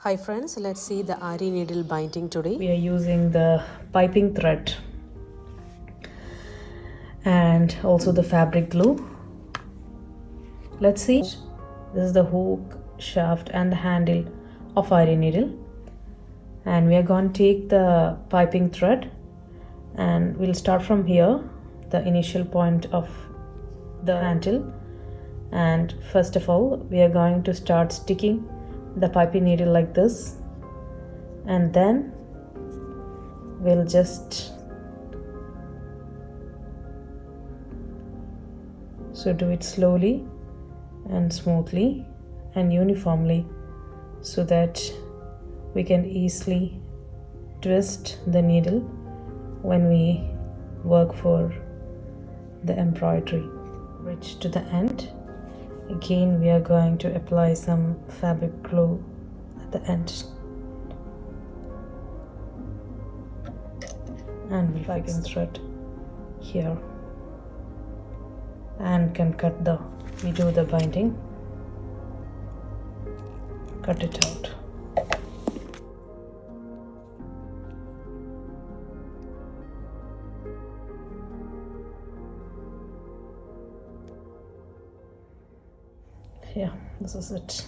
Hi friends, let's see the Aari needle binding today. We are using the piping thread and also the fabric glue. Let's see. This is the hook, shaft and the handle of Aari needle, and we are going to take the piping thread and we'll start from here, the initial point of the handle. And first of all, we are going to start sticking the piping needle like this, and then we'll just do it slowly and smoothly and uniformly so that we can easily twist the needle when we work for the embroidery. Reach to the end. Again, we are going to apply some fabric glue at the end, and we'll piping thread here and can we do the binding, cut it out. Yeah, this is it.